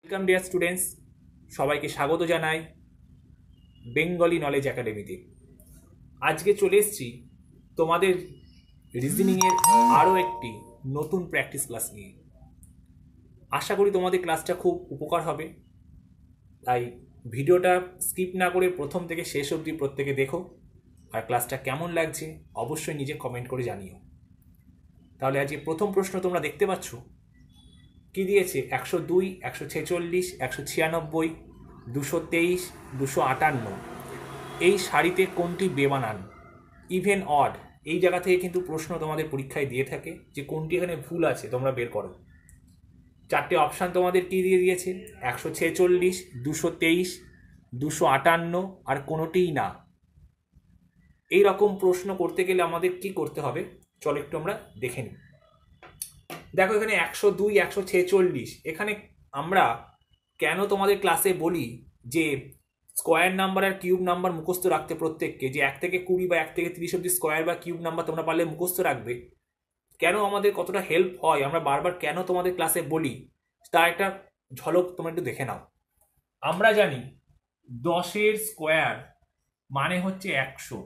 Welcome dear students, সবাইকে স্বাগত জানাই বেঙ্গলি নলেজ একাডেমিতে। আজকে চলে এসেছি তোমাদের রিজনিংয়ের আরও একটি নতুন প্র্যাকটিস ক্লাস নিয়ে। আশা করি তোমাদের ক্লাসটা খুব উপকার হবে, তাই ভিডিওটা স্কিপ না করে প্রথম থেকে শেষ অবধি প্রত্যেকে দেখো, আর ক্লাসটা কেমন লাগছে অবশ্যই নিজে কমেন্ট করে জানিও। তাহলে আজকে প্রথম প্রশ্ন তোমরা দেখতে পাচ্ছ কি দিয়েছে, 102, 146, 196, 223, 258 এই সারিতে কোনটি বেমানান? ইভেন অড এই জায়গা থেকে কিন্তু প্রশ্ন তোমাদের পরীক্ষায় দিয়ে থাকে যে কোনটি এখানে ভুল আছে তোমরা বের করো। চারটে অপশান তোমাদের কি দিয়ে দিয়েছে, 146, 223, 258 আর কোনোটিই না। এই রকম প্রশ্ন করতে গেলে আমাদের কি করতে হবে চলো একটু আমরা দেখে নিই। দেখো এখানে 102, 146, এখানে আমরা কেন তোমাদের ক্লাসে বলি যে স্কোয়ার নাম্বার আর কিউব নাম্বার মুখস্থ রাখতে প্রত্যেককে, যে 1 থেকে 20 বা 1 থেকে 30 অব্দি স্কোয়ার বা কিউব নাম্বার তোমরা পারলে মুখস্থ রাখবে। কেন আমাদের কতটা হেল্প হয়, আমরা বারবার কেন তোমাদের ক্লাসে বলি, তার একটা ঝলক তোমরা একটু দেখে নাও। আমরা জানি 10-এর স্কোয়ার মানে হচ্ছে 100।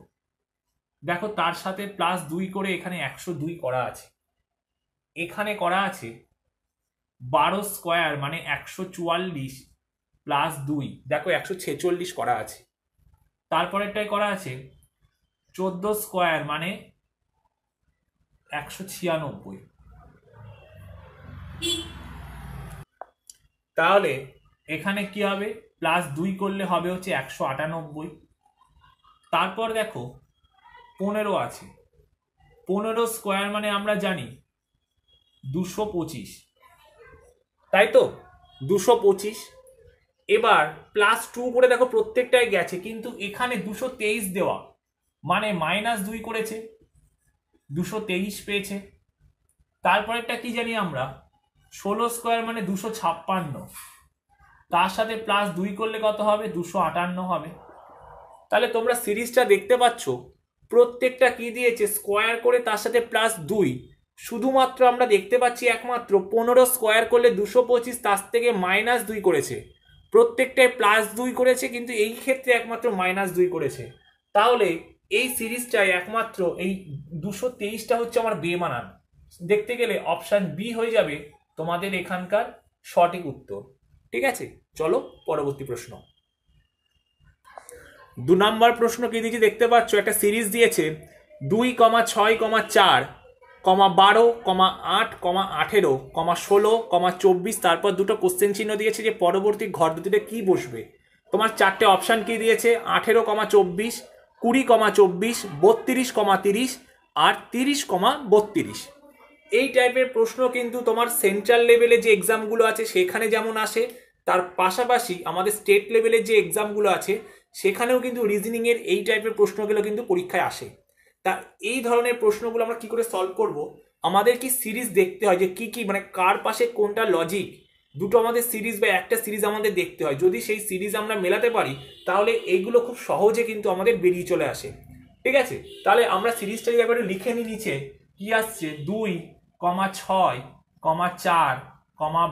দেখো তার সাথে +2 করে এখানে 102 করা আছে। এখানে করা আছে 12 স্কোয়ার মানে 144 +2, দেখো 146 করা আছে। তারপরেরটাই করা আছে 14 স্কোয়ার মানে 196। তাহলে এখানে কি হবে, +2 করলে হবে হচ্ছে 198। তারপর দেখো 15 আছে, 15 স্কোয়ার মানে আমরা জানি 225, তাই তো 225। এবার +2 করে দেখো প্রত্যেকটাই গেছে, কিন্তু এখানে 223 দেওয়া মানে -2 করেছে, 223 পেয়েছে। তারপরেরটা কি জানি আমরা, 16 স্কোয়ার মানে 256, তার সাথে +2 করলে কত হবে, 258 হবে। তাহলে তোমরা সিরিজটা দেখতে পাচ্ছ প্রত্যেকটা কি দিয়েছে, স্কোয়ার করে তার সাথে +2। শুধুমাত্র আমরা দেখতে পাচ্ছি একমাত্র 15 স্কোয়ার করলে 225, তার থেকে -2 করেছে। প্রত্যেকটায় +2 করেছে, কিন্তু এই ক্ষেত্রে একমাত্র -2 করেছে। তাহলে এই সিরিজটায় একমাত্র এই 223টা হচ্ছে আমার বেমানান। দেখতে গেলে অপশান বি হয়ে যাবে তোমাদের এখানকার সঠিক উত্তর। ঠিক আছে, চলো পরবর্তী প্রশ্ন। 2 নম্বর প্রশ্ন কি দিয়েছে দেখতে পাচ্ছ, একটা সিরিজ দিয়েছে 2, 6, 4, 12, 8, 18, 16, 24, তারপর দুটো কোশ্চেন চিহ্ন দিয়েছে যে পরবর্তী ঘর দুটিতে কি বসবে। তোমার চারটে অপশান কি দিয়েছে, 18, 24, 20, 24, 32, 30 আর 30, 32। এই টাইপের প্রশ্ন কিন্তু তোমার সেন্ট্রাল লেভেলে যে এক্সামগুলো আছে সেখানে যেমন আসে, তার পাশাপাশি আমাদের স্টেট লেভেলের যে এক্সামগুলো আছে সেখানেও কিন্তু রিজনিংয়ের এই টাইপের প্রশ্নগুলো কিন্তু পরীক্ষায় আসে। তা এই ধরনের প্রশ্নগুলো আমরা কি করে সলভ করব, আমাদের কি সিরিজ দেখতে হয় যে কি কি মানে কার পাশে কোনটা লজিক, দুটো আমাদের সিরিজ বা একটা সিরিজ আমাদের দেখতে হয়। যদি সেই সিরিজ আমরা মেলাতে পারি তাহলে এইগুলো খুব সহজে কিন্তু আমাদের বেরিয়ে চলে আসে। ঠিক আছে, তাহলে আমরা সিরিজটা যদি একবারে লিখে নিই, নিচে কি আসছে, 2, 6, 4,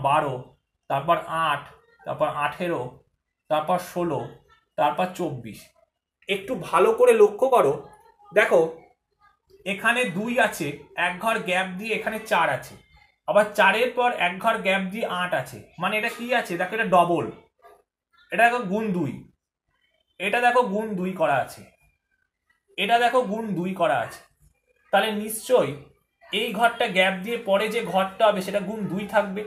12, তারপর 8, তারপর 18, তারপর 16, তারপর 24। একটু ভালো করে লক্ষ্য করো, দেখো এখানে 2 আছে, এক ঘর গ্যাপ দিয়ে এখানে 4 আছে, আবার 4-এর পর এক ঘর গ্যাপ দিয়ে 8 আছে, মানে এটা কি আছে, দেখো এটা ডবল, এটা দেখো গুণ 2, এটা দেখো গুণ 2 করা আছে, এটা দেখো গুণ 2 করা আছে। তাহলে নিশ্চয়ই এই ঘরটা গ্যাপ দিয়ে পরে যে ঘরটা হবে সেটা গুণ 2 থাকবে।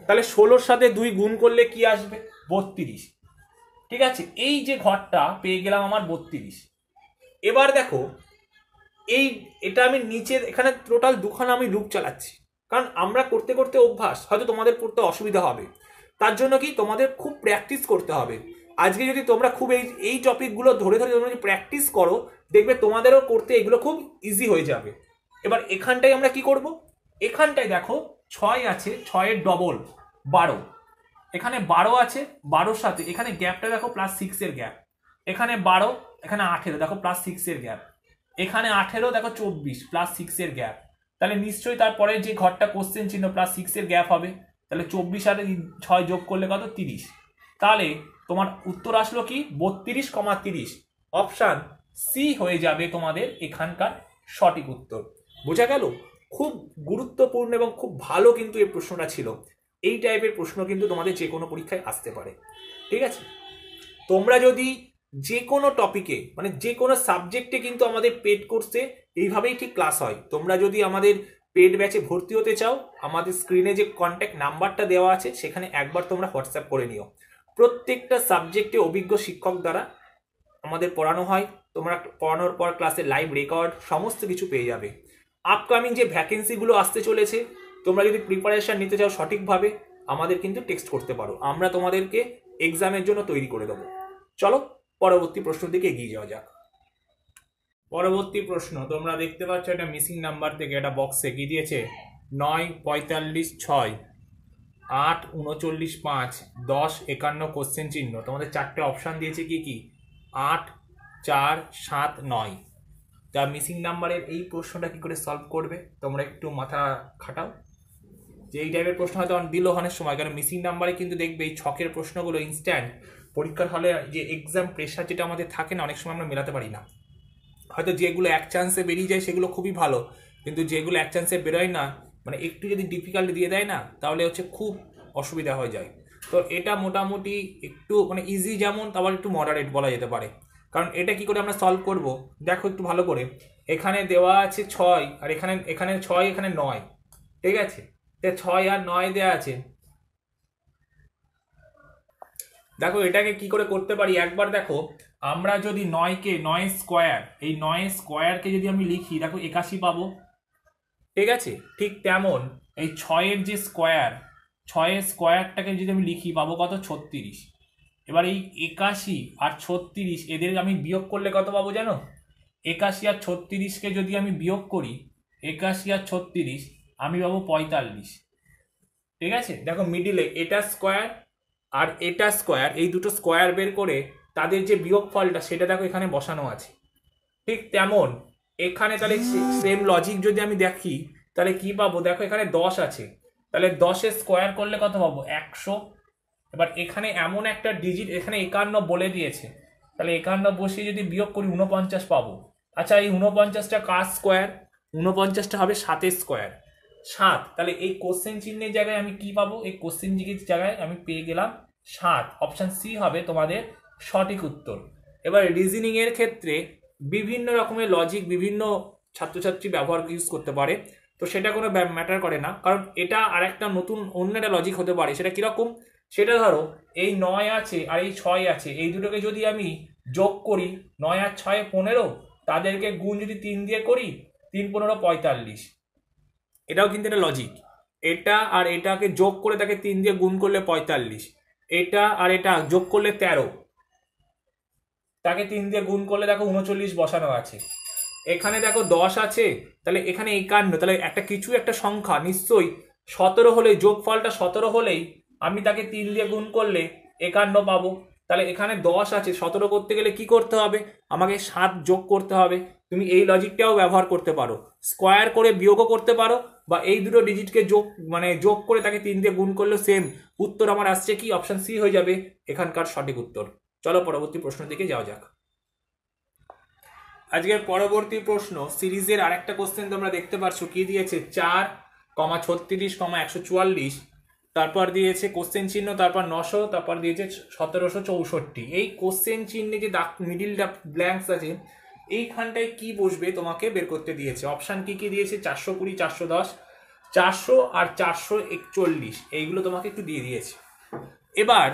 তাহলে 16-র সাথে 2 গুণ করলে কি আসবে, 32। ঠিক আছে, এই যে ঘরটা পেয়ে গেলাম আমার 32। এবার দেখো এটা আমি নিচে এখানে টোটাল দুখানা আমি লুপ চালাচ্ছি, কারণ আমরা করতে করতে অভ্যাস, হয়তো তোমাদের করতে অসুবিধা হবে। তার জন্য কি তোমাদের খুব প্র্যাকটিস করতে হবে। আজকে যদি তোমরা খুব এই টপিকগুলো ধরে ধরে তোমরা যদি প্র্যাকটিস করো, দেখবে তোমাদেরও করতে এগুলো খুব ইজি হয়ে যাবে। এবার এখানটায় আমরা কি করব, এখানটায় দেখো 6 আছে, 6-এর ডবল 12, এখানে 12 আছে, 12-র সাথে এখানে গ্যাপটা দেখো +6-এর গ্যাপ, এখানে 12, এখানে 18 দেখো +6-এর গ্যাপ, এখানে 18 দেখো 24 +6-এর গ্যাপ। তাহলে নিশ্চয়ই তারপরে যে ঘরটা কোশ্চেন চিহ্ন +6-এর গ্যাপ হবে। তাহলে 24 আর 6 যোগ করলে কত 30। তাহলে তোমার উত্তর আসলো কি 32,30। অপশান সি হয়ে যাবে তোমাদের এখানকার সঠিক উত্তর। বোঝা গেল? খুব গুরুত্বপূর্ণ এবং খুব ভালো কিন্তু এই প্রশ্নটা ছিল। এই টাইপের প্রশ্ন কিন্তু তোমাদের যে কোনো পরীক্ষায় আসতে পারে। ঠিক আছে, তোমরা যদি যে কোনো টপিকে মানে যে কোনো সাবজেক্টে কিন্তু আমাদের পেড কোর্সে এইভাবেই ঠিক ক্লাস হয়। তোমরা যদি আমাদের পেড ব্যাচে ভর্তি হতে চাও, আমাদের স্ক্রিনে যে কন্ট্যাক্ট নাম্বারটা দেওয়া আছে সেখানে একবার তোমরা হোয়াটসঅ্যাপ করে নিও। প্রত্যেকটা সাবজেক্টে অভিজ্ঞ শিক্ষক দ্বারা আমাদের পড়ানো হয়। তোমরা পড়ানোর পর ক্লাসে লাইভ রেকর্ড সমস্ত কিছু পেয়ে যাবে। আপকামিং যে ভ্যাকেন্সিগুলো আসতে চলেছে, তোমরা যদি প্রিপারেশন নিতে চাও সঠিকভাবে, আমাদের কিন্তু টেক্সট করতে পারো, আমরা তোমাদেরকে এক্সামের জন্য তৈরি করে দেবো। চলো পরবর্তী প্রশ্নের দিকে এগিয়ে যাওয়া যাক। পরবর্তী প্রশ্ন তোমরা দেখতে পাচ্ছ এটা মিসিং নাম্বার থেকে, এটা বক্সে কি দিয়েছে 9, 45, 6, 8, 39, 5, 10, 51 কোশ্চেন চিহ্ন। তোমাদের চারটে অপশান দিয়েছে কি কি 8, 4, 7, 9। তা মিসিং নাম্বারের এই প্রশ্নটা কি করে সলভ করবে তোমরা একটু মাথা খাটাও। যে এই টাইপের প্রশ্ন হয়তো দিল অনেক সময়, কারণ মিসিং নাম্বারে কিন্তু দেখবে এই ছকের প্রশ্নগুলো ইনস্ট্যান্ট পরীক্ষার হলে যে এক্সাম প্রেশার যেটা আমাদের থাকে না, অনেক সময় আমরা মেলাতে পারি না। হয়তো যেগুলো এক চান্সে বেরিয়ে যায় সেগুলো খুবই ভালো, কিন্তু যেগুলো এক চান্সে বেরোয় না, মানে একটু যদি ডিফিকাল্ট দিয়ে দেয় না, তাহলে হচ্ছে খুব অসুবিধা হয়ে যায়। তো এটা মোটামুটি একটু মানে ইজি, যেমন আবার একটু মডারেট বলা যেতে পারে। কারণ এটা কি করে আমরা সলভ করব দেখো একটু ভালো করে। এখানে দেওয়া আছে 6 আর এখানে 6 এখানে 9, ঠিক আছে? 6 আর 9 দেওয়া আছে। দেখো এটাকে কি করে করতে পারি একবার দেখো। আমরা যদি 9 স্কোয়ার, এই 9 স্কোয়ারকে যদি আমি লিখি, দেখো 81 পাবো, ঠিক আছে? ঠিক তেমন এই 6-এর যে স্কোয়ার, 6-এর স্কোয়ারটাকে যদি আমি লিখি পাবো কত 36। এবার এই 81 আর 36 এদের আমি বিয়োগ করলে কত পাবো জানো? 81 আর 36কে যদি আমি বিয়োগ করি, 81 আর 36 আমি পাবো 45। ঠিক আছে, দেখো মিডিলে এটা স্কোয়ার আর এটা স্কোয়ার, এই দুটো স্কোয়ার বের করে তাদের যে বিয়োগফলটা সেটা দেখো এখানে বসানো আছে। ঠিক তেমন এখানে তাহলে সেম লজিক যদি আমি দেখি, তাহলে কি পাবো দেখো এখানে 10 আছে, তাহলে 10-এর স্কোয়ার করলে কত পাবো 100। এবার এখানে এমন একটা ডিজিট, এখানে 51 বলে দিয়েছে, তাহলে 51 বসিয়ে যদি বিয়োগ করি 49 পাবো। আচ্ছা এই 49টা কার স্কোয়ার? 49টা হবে 7-এর স্কোয়ার, 7। তাহলে এই কোশ্চেন চিহ্নের জায়গায় আমি কি পাবো? এই কোশ্চেন চিহ্নের জায়গায় আমি পেয়ে গেলাম 7। অপশান সি হবে তোমাদের সঠিক উত্তর। এবার রিজনিং এর ক্ষেত্রে বিভিন্ন রকমের লজিক বিভিন্ন ছাত্রছাত্রী ব্যবহার ইউজ করতে পারে, তো সেটা কোনো ম্যাটার করে না, কারণ এটা আর একটা নতুন অন্য একটা লজিক হতে পারে। সেটা কিরকম? সেটা ধরো এই 9 আছে আর এই 6 আছে, এই দুটোকে যদি আমি যোগ করি, 9 আর 6 15, তাদেরকে গুণ যদি 3 দিয়ে করি, 3 15 45। এটাও কিন্তু একটা লজিক। এটা আর এটাকে যোগ করে তাকে 3 দিয়ে গুণ করলে 45, এটা আর এটা যোগ করলে 13, তাকে 3 দিয়ে গুণ করলে দেখো 39 বসানো আছে। এখানে দেখো 10 আছে, তাহলে এখানে 51, তাহলে একটা কিছু একটা সংখ্যা নিশ্চয়ই 17 হলেই, যোগফলটা 17 হলেই আমি তাকে 3 দিয়ে গুণ করলে 51 পাবো। তাহলে এখানে 10 আছে, 17 করতে গেলে কি করতে হবে? আমাকে 7 যোগ করতে হবে। তুমি এই লজিকটাও ব্যবহার করতে পারো, স্কোয়ার করে বিয়োগও করতে পারো, বা এই দুটো ডিজিটকে যোগ মানে যোগ করে তাকে 3 দিয়ে গুণ করলে সেম উত্তর আমার আসছে কি? অপশন সি হয়ে যাবে এখানকার সঠিক উত্তর। চলো পরবর্তী প্রশ্নের দিকে যাওয়া যাক। আজকের পরবর্তী প্রশ্ন সিরিজের আরেকটা কোশ্চেন তোমরা দেখতে পাচ্ছ কি দিয়েছে 4, 36, 144, তারপর দিয়েছে কোশ্চেন চিহ্ন, তারপর 900, তারপর দিয়েছে 1764। এই কোশ্চেন চিহ্নে যে দাগ মিডিলটা ব্ল্যাঙ্কস আছে, এইখানটায় কি বসবে তোমাকে বের করতে দিয়েছে। অপশান কি কি দিয়েছে? 420, 410, 400 আর 441, এইগুলো তোমাকে একটু দিয়ে দিয়েছে। এবার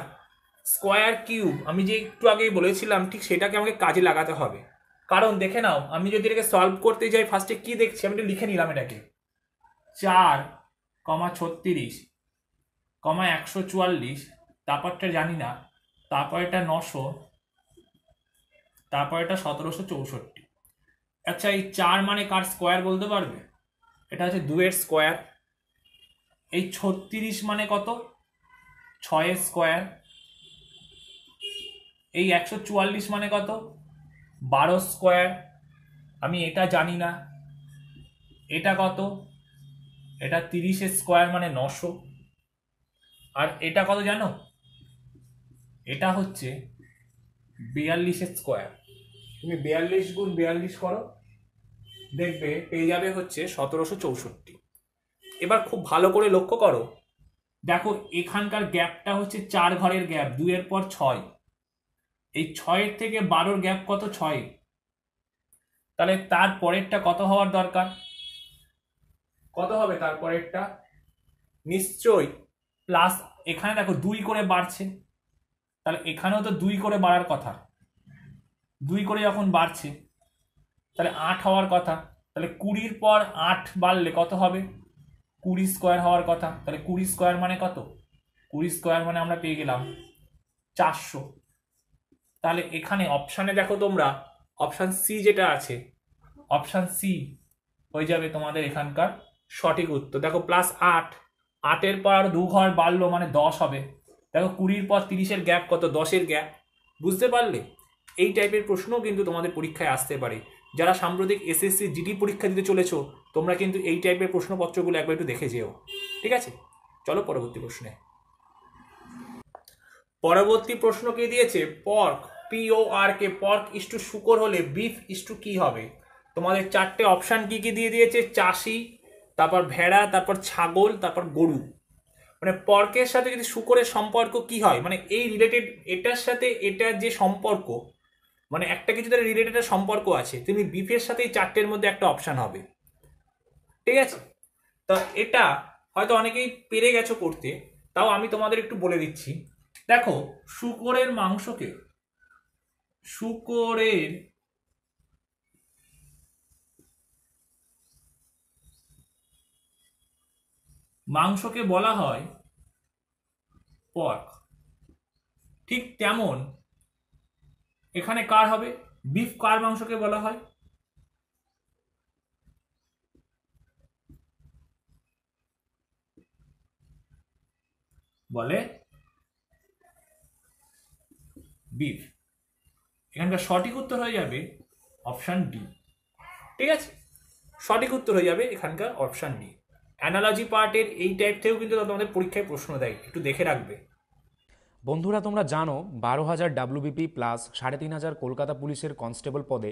স্কোয়ার কিউব আমি যে একটু আগেই বলেছিলাম, ঠিক সেটাকে আমাকে কাজে লাগাতে হবে। কারণ দেখে নাও, আমি যদি এটাকে সলভ করতে যাই ফার্স্টে কি দেখছি, আমি এটা লিখে নিলাম এটাকে 4, 36, 144, তারপরটা জানি না, তারপর এটা 900, তারপর এটা 1764। আচ্ছা এই 4 মানে কার স্কোয়ার বলতে পারবে? এটা হচ্ছে 2-এর স্কোয়ার। এই 36 মানে কত? 6-এর স্কোয়ার। এই 144 মানে কত? 12 স্কোয়ার। আমি এটা জানি না। এটা কত? এটা 30-এর স্কোয়ার মানে 900। আর এটা কত জানো? এটা হচ্ছে 42 স্কোয়ার। তুমি 42 গুণ 42 করো, দেখবে পেয়ে যাবে হচ্ছে 1764। এবার খুব ভালো করে লক্ষ্য করো, দেখো এখানকার গ্যাপটা হচ্ছে 4 ঘরের গ্যাপ, 2 এর পর 6, এই 6 থেকে 12 গ্যাপ কত? 6। তাহলে তার পরেরটা কত হওয়ার দরকার? কত হবে তার পরেরটা? নিশ্চয়ই প্লাস, এখানে দেখো 2 করে বাড়ছে, তাহলে এখানেও তো 2 করে বাড়ার কথা। 2 করে যখন বাড়ছে তাহলে 8 হওয়ার কথা। তাহলে 20 পর 8 বাড়লে কত হবে? 20 স্কোয়ার হওয়ার কথা। তাহলে 20 স্কোয়ার মানে কত? 20 স্কোয়ার মানে আমরা পেয়ে গেলাম 400। তাহলে এখানে অপশানে দেখো তোমরা, অপশান সি যেটা আছে, অপশান সি হয়ে যাবে তোমাদের এখানকার সঠিক উত্তর। দেখো প্লাস 8, 8-এর পর আরো 2 ঘর বাড়লো মানে 10 হবে। দেখো 20-র পর 30-এর গ্যাপ কত? 10-এর গ্যাপ। বুঝতে পারলে? এই টাইপের প্রশ্নও কিন্তু তোমাদের পরীক্ষায় আসতে পারে। যারা সাম্প্রতিক এসএসসি জিডি পরীক্ষা দিতে চলেছো, তোমরা কিন্তু এই টাইপের প্রশ্নপত্রগুলো একবার একটু দেখে যেও। ঠিক আছে, চলো পরবর্তী প্রশ্নে। পরবর্তী প্রশ্ন কি দিয়েছে? পর্ক, PORK, পর্ক ইস্টু শুকর হলে বিফ ইস্টু কি হবে? তোমাদের 4টে অপশান কি কি দিয়ে দিয়েছে? চাষি, তারপর ভেড়া, তারপর ছাগল, তারপর গরু। মানে পর্কের সাথে যদি শুকরের সম্পর্ক কি হয়, মানে এই রিলেটেড, এটার সাথে এটার যে সম্পর্ক, মানে একটা কিছু তার রিলেটেড সম্পর্ক আছে, তুমি বিফের সাথে এই 4টের মধ্যে একটা অপশান হবে। ঠিক আছে, তো এটা হয়তো অনেকেই পেরে গেছো করতে, তাও আমি তোমাদের একটু বলে দিচ্ছি। দেখো শুকরের মাংসকে বলা হয় পর্ক। ঠিক তেমন এখানে কার হবে? বিফ কার মাংসকে বলা হয়? বলে বিফ। এখানকার সঠিক উত্তর হয়ে যাবে অপশান ডি। ঠিক আছে, সঠিক উত্তর হয়ে যাবে এখানকার অপশান ডি। অ্যানালজি পার্টের এই টাইপ থেকেও কিন্তু তোমাদের পরীক্ষায় প্রশ্ন দেয়, একটু দেখে রাখবে। বন্ধুরা, তোমরা জানো 12,000 WBP প্লাস 3,500 কলকাতা পুলিশের কনস্টেবল পদে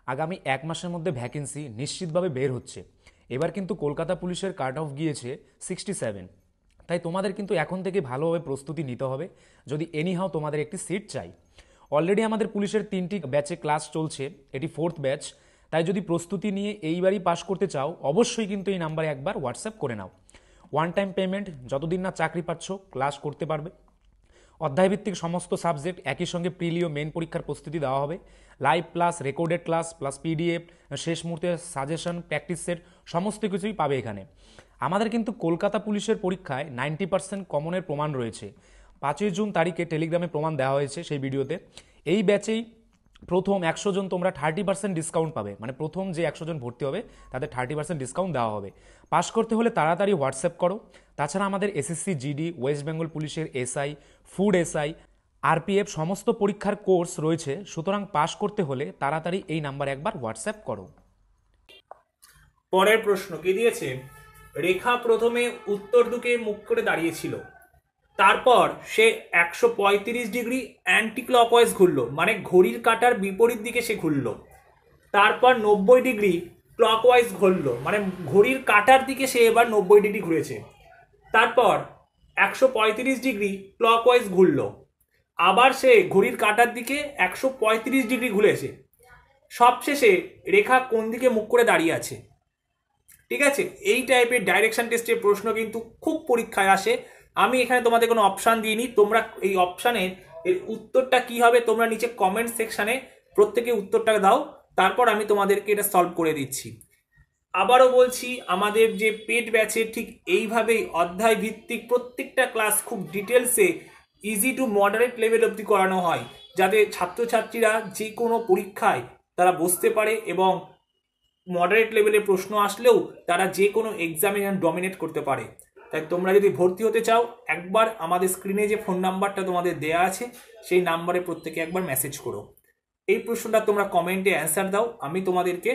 আগামী 1 মাসের মধ্যে ভ্যাকেন্সি নিশ্চিতভাবে বের হচ্ছে। এবার কিন্তু কলকাতা পুলিশের কাট অফ গিয়েছে 67। তাই তোমাদের কিন্তু এখন থেকে ভালোভাবে প্রস্তুতি নিতে হবে যদি এনিহাও তোমাদের একটি সিট চাই। অলরেডি আমাদের পুলিশের 3টি ব্যাচে ক্লাস চলছে, এটি 4th ব্যাচ। তাই যদি প্রস্তুতি নিয়ে এইবারই পাশ করতে চাও, অবশ্যই কিন্তু এই নাম্বারে একবার হোয়াটসঅ্যাপ করে নাও। ওয়ান টাইম পেমেন্ট, যতদিন না চাকরি পাচ্ছ ক্লাস করতে পারবে। অধ্যায়ভিত্তিক সমস্ত সাবজেক্ট, একই সঙ্গে প্রিলি ও মেন পরীক্ষার প্রস্তুতি দেওয়া হবে। Live class, recorded class plus PDF, শেষ মুহূর্তে সাজেশন, প্র্যাকটিস সেট, সমস্ত কিছুই পাবে এখানে। আমাদের কিন্তু কলকাতা পুলিশের পরীক্ষায় 90% কমনের প্রমাণ রয়েছে। 5ই জুন তারিখে টেলিগ্রামে প্রমাণ দেওয়া হয়েছে সেই ভিডিওতে। এই ব্যাচেই প্রথম 100 জন তোমরা 30% ডিসকাউন্ট পাবে, মানে প্রথম যে 100 জন ভর্তি হবে তাদের 30% ডিসকাউন্ট দেওয়া হবে। পাস করতে হলে তাড়াতাড়ি হোয়াটসঅ্যাপ করো। তাছাড়া আমাদের SSC GD, ওয়েস্ট বেঙ্গল পুলিশের SI, ফুড SI, RPF সমস্ত পরীক্ষার কোর্স রয়েছে। সুতরাং পাস করতে হলে তাড়াতাড়ি এই নাম্বারে একবার হোয়াটসঅ্যাপ করো। পরের প্রশ্ন কি দিয়েছে? রেখা প্রথমে উত্তর দিকে মুখ করে দাঁড়িয়েছিল, তারপর সে 135 ডিগ্রি অ্যান্টি ক্লকওয়াইজ ঘুরলো, মানে ঘড়ির কাঁটার বিপরীত দিকে সে ঘুরলো। তারপর 90 ডিগ্রি ক্লকওয়াইজ ঘুরলো, মানে ঘড়ির কাঁটার দিকে সে এবার 90 ডিগ্রি ঘুরেছে। তারপর 135 ডিগ্রি ক্লকওয়াইজ ঘুরলো, আবার সে ঘড়ির কাঁটার দিকে 135 ডিগ্রি ঘুরেছে। সবশেষে রেখা কোন দিকে মুখ করে দাঁড়িয়ে আছে? ঠিক আছে, এই টাইপের ডাইরেকশন টেস্টের প্রশ্ন কিন্তু খুব পরীক্ষায় আসে। আমি এখানে তোমাদের কোনো অপশান দিইনি, তোমরা এই অপশানের এর উত্তরটা কি হবে তোমরা নিচে কমেন্ট সেকশানে প্রত্যেকে উত্তরটা দাও, তারপর আমি তোমাদেরকে এটা সলভ করে দিচ্ছি। আবারও বলছি, আমাদের যে পেড ব্যাচে ঠিক এইভাবেই অধ্যায় ভিত্তিক প্রত্যেকটা ক্লাস খুব ডিটেলসে ইজি টু মডারেট লেভেল অবধি করানো হয়, যাতে ছাত্রছাত্রীরা যে কোনো পরীক্ষায় তারা বসতে পারে এবং মডারেট লেভেলের প্রশ্ন আসলেও তারা যে কোনো এক্সামে ডমিনেট করতে পারে। তাই তোমরা যদি ভর্তি হতে চাও, একবার আমাদের স্ক্রিনে যে ফোন নাম্বারটা তোমাদের দেয়া আছে সেই নাম্বারে প্রত্যেকে একবার মেসেজ করো। এই প্রশ্নটা তোমরা কমেন্টে অ্যান্সার দাও, আমি তোমাদেরকে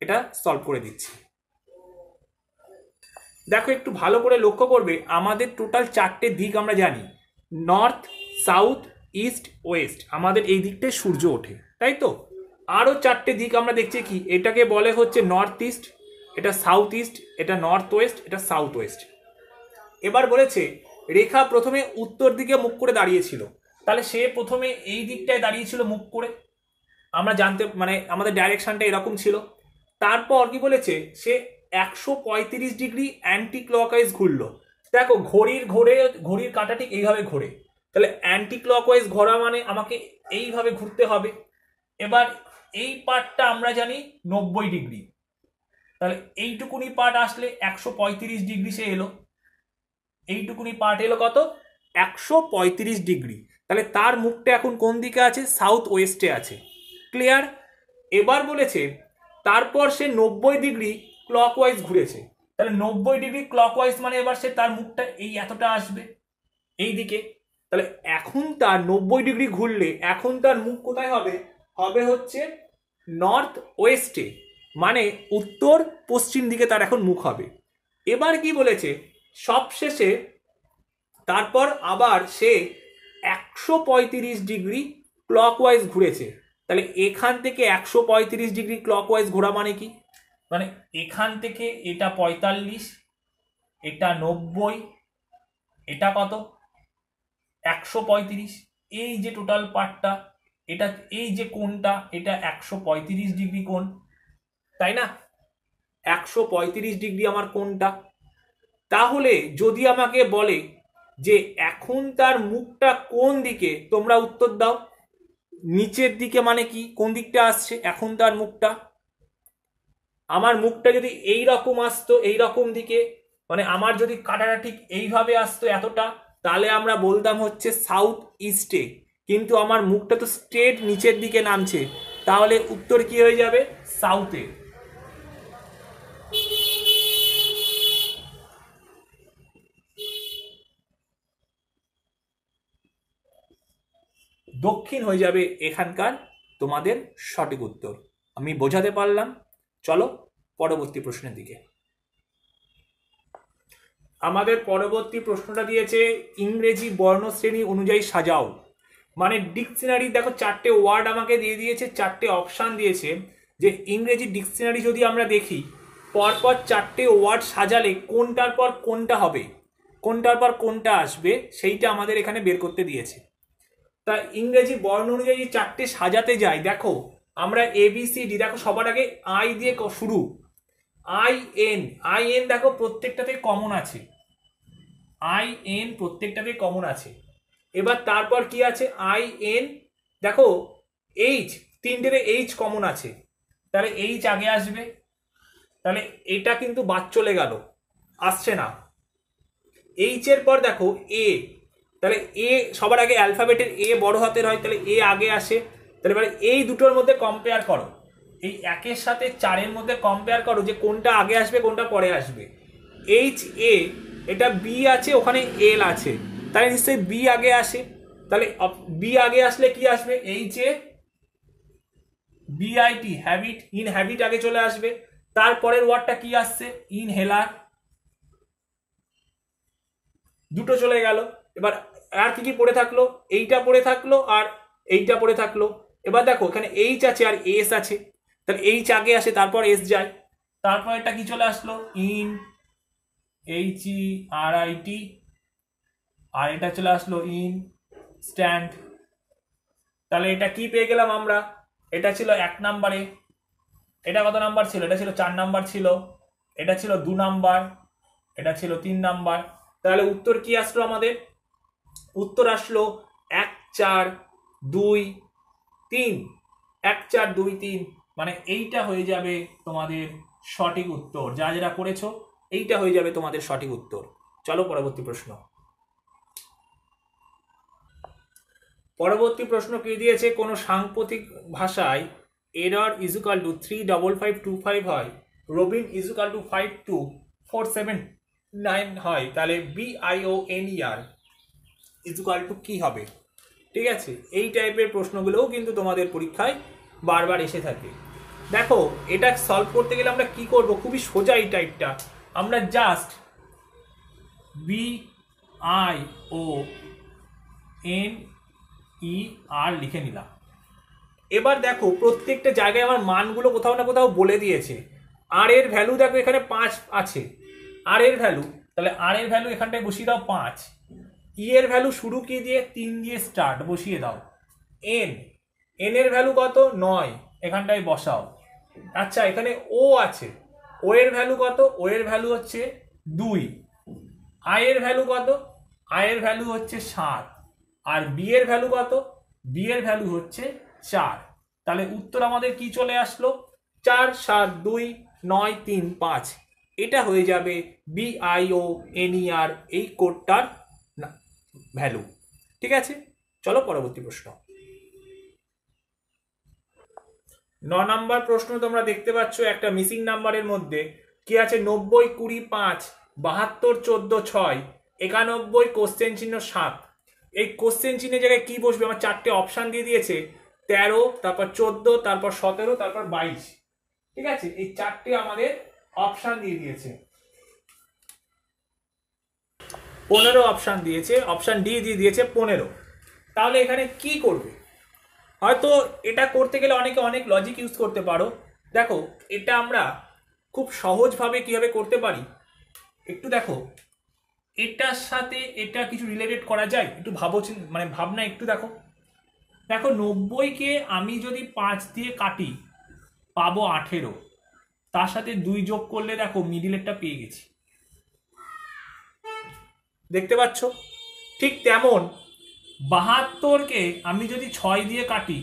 এটা সলভ করে দিচ্ছি। দেখো একটু ভালো করে লক্ষ্য করবে, আমাদের টোটাল 4টে দিক আমরা জানি, নর্থ, সাউথ, ইস্ট, ওয়েস্ট। আমাদের এই দিকটায় সূর্য ওঠে, তাই তো? আরও 4টে দিক আমরা দেখছি কি, এটাকে বলে হচ্ছে নর্থ ইস্ট, এটা সাউথ ইস্ট, এটা নর্থ ওয়েস্ট, এটা সাউথ ওয়েস্ট। এবার বলেছে রেখা প্রথমে উত্তর দিকে মুখ করে দাঁড়িয়েছিল, তাহলে সে প্রথমে এই দিকটায় দাঁড়িয়েছিল মুখ করে, আমরা জানতে মানে আমাদের ডাইরেকশনটা এরকম ছিল। তারপর কি বলেছে, সে 135 ডিগ্রি অ্যান্টি ক্লকওয়াইজ ঘুরলো। দেখো ঘড়ির কাঁটা ঠিক এইভাবে ঘোরে, তাহলে অ্যান্টি ক্লকওয়াইজ ঘোরা মানে আমাকে এইভাবে ঘুরতে হবে। এবার এই পার্টটা আমরা জানি 90 ডিগ্রি, তাহলে এইটুকুনি পার্ট আসলে 135 ডিগ্রি সে এলো, এইটুকুনি পার্ট এলো কত, 135 ডিগ্রি। তাহলে তার মুখটা এখন কোন দিকে আছে, সাউথ ওয়েস্টে আছে। ক্লিয়ার? এবার বলেছে তারপর সে 90 ডিগ্রি ক্লকওয়াইজ ঘুরেছে, তাহলে 90 ডিগ্রি ক্লকওয়াইজ মানে এবার সে তার মুখটা এই এতটা আসবে এই দিকে। তাহলে এখন তার 90 ডিগ্রি ঘুরলে এখন তার মুখ কোথায় হবে, হবে হচ্ছে নর্থ ওয়েস্টে, মানে উত্তর পশ্চিম দিকে তার এখন মুখ হবে। এবার কি বলেছে, সবশেষে তারপর আবার সে 135 ডিগ্রি ক্লকওয়াইজ ঘুরেছে। তাহলে এখান থেকে 135 ডিগ্রি ক্লকওয়াইজ ঘোরা মানে কি, মানে এখান থেকে এটা 45, এটা 90, এটা কত 135, এই যে টোটাল পার্টটা, এটা এই যে কোণটা এটা 135 ডিগ্রি কোণ, তাই না? 135 ডিগ্রি আমার কোণটা। তাহলে যদি আমাকে বলে যে এখন তার মুখটা কোন দিকে, তোমরা উত্তর দাও। নিচের দিকে মানে কি, কোন দিকটা আসছে এখন তার মুখটা? আমার মুখটা যদি এই রকম আসতো, এই রকম দিকে, মানে আমার যদি কাটাটা ঠিক এইভাবে আসতো এতটা, তাহলে আমরা বলতাম হচ্ছে সাউথ ইস্টে। কিন্তু আমার মুখটা তো স্ট্রেট নিচের দিকে নামছে, তাহলে উত্তর কি হয়ে যাবে, সাউথে। দক্ষিণ হয়ে যাবে এখানকার তোমাদের সঠিক উত্তর। আমি বোঝাতে পারলাম? চলো পরবর্তী প্রশ্নের দিকে। আমাদের পরবর্তী প্রশ্নটা দিয়েছে ইংরেজি বর্ণশ্রেণী অনুযায়ী সাজাও। মানে ডিকশনারি, দেখো 4টে ওয়ার্ড আমাকে দিয়ে দিয়েছে, 4টে অপশান দিয়েছে যে ইংরেজি ডিকশনারি যদি আমরা দেখি পরপর 4টে ওয়ার্ড সাজালে কোনটার পর কোনটা হবে, কোনটার পর কোনটা আসবে, সেইটা আমাদের এখানে বের করতে দিয়েছে। তা ইংরেজি বর্ণ অনুযায়ী 4টে সাজাতে যাই, দেখো আমরা ABCD, দেখো সবার আগে আই দিয়ে শুরু, আই এন দেখো প্রত্যেকটাতে কমন আছে, আই-এন প্রত্যেকটাতে কমন আছে। এবার তারপর কি আছে, আই-এন, দেখো এইচ, তিনটেতে এইচ কমন আছে, তাহলে এইচ আগে আসবে, তাহলে এটা কিন্তু বাদ চলে গেল, আসছে না। এইচ এর পর দেখো এ, তাহলে এ সবার আগে অ্যালফাবেটের এ বড় হাতের হয়, তাহলে এ আগে আসে। তাহলে এবারে এই দুটোর মধ্যে কম্পেয়ার করো, এই 1-এর সাথে 4-এর মধ্যে কম্পেয়ার করো যে কোনটা আগে আসবে কোনটা পরে আসবে। এইচ এ, এটা বি আছে, ওখানে এল আছে, তাহলে নিশ্চয়ই বি আগে আসে। তাহলে বি আগে আসলে কি আসবে, H A BIT, habit, in habit আগে চলে আসবে। তারপরের ওয়ার্ডটা কি আসছে, ইনহেলার, দুটো চলে গেল। এবার আর কি কি পড়ে থাকলো, এইটা পড়ে থাকলো আর এইটা পড়ে থাকলো। এবার দেখো এখানে এইচ আছে আর এস আছে, তাহলে এইচ আগে আসে তারপর এস যায়। তারপর এটা কি চলে আসলো, ইন, HERIT, আর এটা চলে আসলো ইন স্ট্যান্ড। তাহলে এটা কি পেয়ে গেলাম আমরা, এটা ছিল 1 নাম্বারে, এটা কত নাম্বার ছিল, এটা ছিল 4 নাম্বার ছিল, এটা ছিল 2 নাম্বার, এটা ছিল 3 নাম্বার। তাহলে উত্তর কি আসলো আমাদের, উত্তর আসলো 1 4 2 3, 1 4 2 3, মানে এইটা হয়ে যাবে তোমাদের সঠিক উত্তর। যা যারা করেছো এইটা হয়ে যাবে তোমাদের সঠিক উত্তর। চলো পরবর্তী প্রশ্ন। পরবর্তী প্রশ্ন কি দিয়েছে, কোনো সাংপ্রতিক ভাষায় এরর ইজুকাল টু 35525 হয়, রবিন ইজুকাল টু 52479 হয়, তাহলে BIONER ইজুকাল টু কি হবে? ঠিক আছে, এই টাইপের প্রশ্নগুলোও কিন্তু তোমাদের পরীক্ষায় বারবার এসে থাকে। দেখো এটা সলভ করতে গেলে আমরা কি করব, খুবই সোজা এই টাইপটা, আমরা জাস্ট BIONER লিখে নিলাম। এবার দেখো প্রত্যেকটা জায়গায় আমার মানগুলো কোথাও না কোথাও বলে দিয়েছে। আর এর ভ্যালু দেখো এখানে 5 আছে, আর এর ভ্যালু, তাহলে আর এর ভ্যালু এখানটায় বসিয়ে দাও 5। ই এর ভ্যালু শুরু কি দিয়ে, 3 দিয়ে স্টার্ট, বসিয়ে দাও। এন এর ভ্যালু কত, 9, এখানটায় বসাও। আচ্ছা এখানে ও আছে, ও এর ভ্যালু কত, ও এর ভ্যালু হচ্ছে 2। আই এর ভ্যালু কত, আই এর ভ্যালু হচ্ছে 7। আর বি এর ভ্যালু কত, বি এর ভ্যালু হচ্ছে 4। তাহলে উত্তর আমাদের কি চলে আসলো, 4 7 2 9 3 5। এটা হয়ে যাবে BIONER এই কোডটার ভ্যালু। ঠিক আছে, চলো পরবর্তী প্রশ্ন। 9 নাম্বার প্রশ্ন তোমরা দেখতে পাচ্ছ একটা মিসিং নাম্বারের মধ্যে কি আছে, 90 20 5 72 14 6 91 কোশ্চেন চিহ্ন 7। এই কোশ্চেন চিহ্নের জায়গায় কি বসবে, আমার 4টে অপশন দিয়ে দিয়েছে, 13, তারপর 14, তারপর 17, তারপর 22। ঠিক আছে, এই 4টে আমাদের অপশন দিয়ে দিয়েছে। 15 অপশন দিয়েছে, অপশন ডি দিয়ে দিয়েছে 15। তাহলে এখানে কি করবে, হয়তো এটা করতে গেলে অনেকে অনেক লজিক ইউজ করতে পারো। দেখো এটা আমরা খুব সহজভাবে কিভাবে করতে পারি, একটু দেখো এটার সাথে এটা কিছু রিলেটেড করা যায়, একটু মানে ভাবনা একটু দেখো। দেখো 90কে আমি যদি 5 দিয়ে কাটি পাবো 18, তার সাথে 2 যোগ করলে দেখো মিডিলেরটা পেয়ে গেছি, দেখতে পাচ্ছ। ঠিক তেমন 72কে আমি যদি 6 দিয়ে কাটি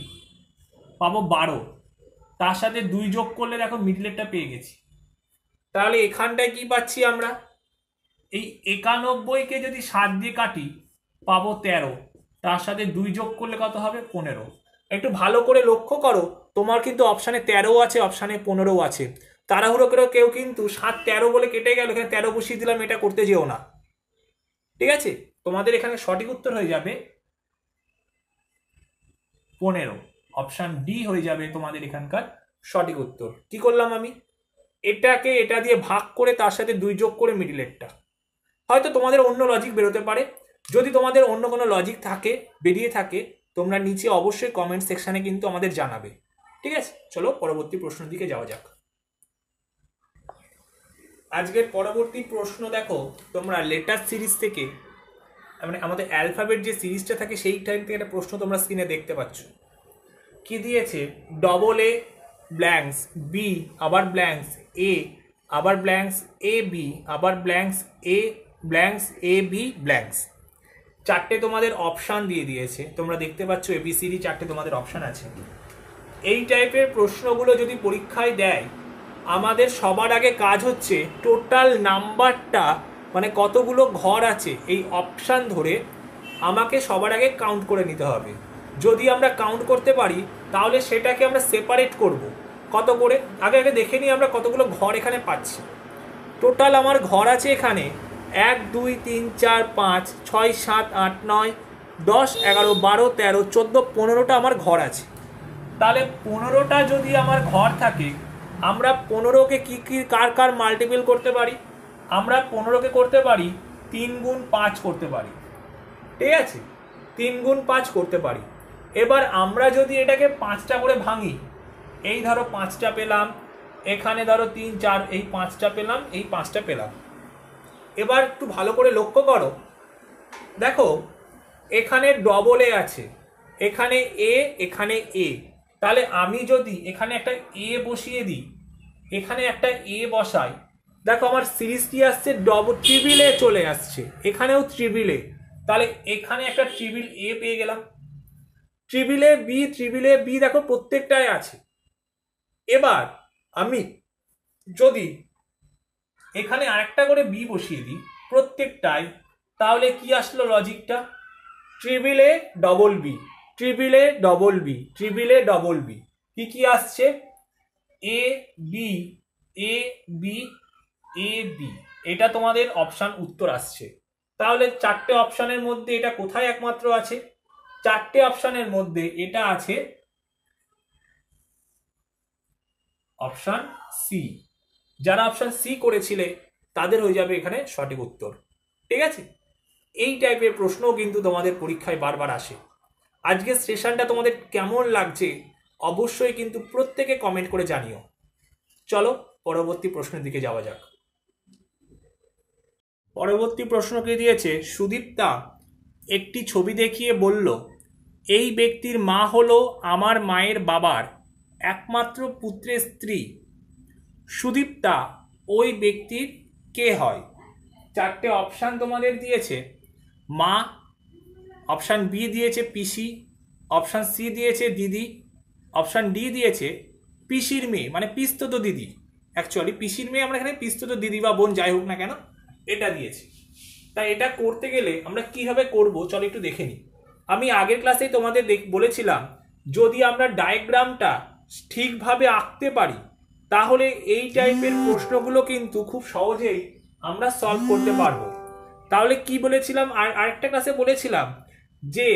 পাবো 12, তার সাথে 2 যোগ করলে দেখো মিডলেরটা পেয়ে গেছি। তাহলে এখানটায় কি পাচ্ছি আমরা, এই 91কে যদি 7 দিয়ে কাটি পাবো 13, তার সাথে 2 যোগ করলে কত হবে 15। একটু ভালো করে লক্ষ্য করো, তোমার কিন্তু অপশানে 13 আছে, অপশানে 15 আছে। তাড়াহুড়ো করে কেউ কিন্তু 7 13 বলে কেটে গেল, এখানে 13 বসিয়ে দিলাম, এটা করতে যেও না। ঠিক আছে, তোমাদের এখানে সঠিক উত্তর হয়ে যাবে 15, অপশন ডি হয়ে যাবে তোমাদের এখানকার সঠিক উত্তর। কি করলাম আমি, এটাকে এটা দিয়ে ভাগ করে তার সাথে 2 যোগ করে মিডিলেরটা। হয়তো তোমাদের অন্য লজিক বেরোতে পারে, যদি তোমাদের অন্য কোনো লজিক থাকে, বেরিয়ে থাকে, তোমরা নিচে অবশ্যই কমেন্ট সেকশনে কিন্তু আমাদের জানাবে। ঠিক আছে, চলো পরবর্তী প্রশ্নের দিকে যাওয়া যাক। আজকের পরবর্তী প্রশ্ন দেখো, তোমরা লেটার সিরিজ থেকে, মানে আমাদের অ্যালফাবেট যে সিরিজটা থাকে সেই টাইম থেকে একটা প্রশ্ন তোমরা স্ক্রিনে দেখতে পাচ্ছ। কি দিয়েছে, ডবল এ ব্ল্যাঙ্কস বি, আবার ব্ল্যাঙ্কস এ, আবার ব্ল্যাঙ্কস এ বি, আবার blanks A blanks A B blanks. 4টে তোমাদের অপশান দিয়ে দিয়েছে, তোমরা দেখতে পাচ্ছ এবিসিডি 4টে তোমাদের অপশান আছে। এই টাইপের প্রশ্নগুলো যদি পরীক্ষায় দেয়, আমাদের সবার আগে কাজ হচ্ছে টোটাল নাম্বারটা, মানে কতগুলো ঘর আছে এই অপশান ধরে আমাকে সবার আগে কাউন্ট করে নিতে হবে। যদি আমরা কাউন্ট করতে পারি তাহলে সেটাকে আমরা সেপারেট করব। কত করে, আগে আগে দেখে নিই আমরা কতগুলো ঘর এখানে পাচ্ছি। টোটাল আমার ঘর আছে এখানে 1 2 3 4 5 6 7 8 9 10 11 12 13 14 15টা আমার ঘর আছে। তাহলে 15টা যদি আমার ঘর থাকে, আমরা 15কে কি কি কার কার মাল্টিপল করতে পারি, আমরা 15কে করতে পারি 3 গুণ 5 করতে পারি। ঠিক আছে, 3 গুণ 5 করতে পারি। এবার আমরা যদি এটাকে 5টা করে ভাঙি, এই ধরো 5টা পেলাম, এখানে ধরো 3 4, এই 5টা পেলাম, এই 5টা পেলাম। এবার একটু ভালো করে লক্ষ্য করো, দেখো এখানে ডবল এ আছে, এখানে এ, এখানে এ। তাহলে আমি যদি এখানে একটা এ বসিয়ে দিই, এখানে একটা এ বসাই, দেখো আমার সিরিজ কি আসছে, ট্রিপল এ চলে আসছে, এখানেও ট্রিপল এ। তাহলে এখানে একটা ট্রিপল এ পেয়ে গেলাম, ট্রিপল এ বি দেখো প্রত্যেকটাই আছে। এবার আমি যদি এখানে আরেকটা করে বি বসিয়ে দিই প্রত্যেকটাই, তাহলে কি আসলো লজিকটা, triple A double B, triple A double B, triple A double B. কি কি আসছে, A B A B A B, এটা তোমাদের অপশান উত্তর আসছে। তাহলে 4টে অপশানের মধ্যে এটা কোথায় একমাত্র আছে, 4টে অপশানের মধ্যে এটা আছে অপশান সি। যারা অপশান সি করেছিলে তাদের হয়ে যাবে এখানে সঠিক উত্তর। ঠিক আছে, এই টাইপের প্রশ্নও কিন্তু তোমাদের পরীক্ষায় বারবার আসে। আজকের সেশনটা তোমাদের কেমন লাগছে অবশ্যই কিন্তু প্রত্যেকে কমেন্ট করে জানিও। চলো পরবর্তী প্রশ্নের দিকে যাওয়া যাক। পরবর্তী প্রশ্ন কে দিয়েছে, সুদীপ্তা একটি ছবি দেখিয়ে বলল, এই ব্যক্তির মা হলো আমার মায়ের বাবার একমাত্র পুত্রের স্ত্রী। সুদীপ্তা ওই ব্যক্তির কে হয়? চারটে অপশান তোমাদের দিয়েছে, মা, অপশান বি দিয়েছে পিসি, অপশান সি দিয়েছে দিদি, অপশান ডি দিয়েছে পিসির মেয়ে, মানে পিস্তত দিদি। অ্যাকচুয়ালি পিসির মেয়ে আমরা এখানে পিস্তত দিদি বা বোন যাই হোক না কেন এটা দিয়েছি। তাই এটা করতে গেলে আমরা কিভাবে করব চলো একটু দেখে নিই। আমি আগের ক্লাসেই তোমাদের বলেছিলাম, যদি আমরা ডায়াগ্রামটা ঠিকভাবে আঁকতে পারি তাহলে এই টাইপের প্রশ্নগুলো কিন্তু খুব সহজেই আমরা সলভ করতে পারবো। তাহলে কি বলেছিলাম, আরেকটা ক্লাসে বলেছিলাম যে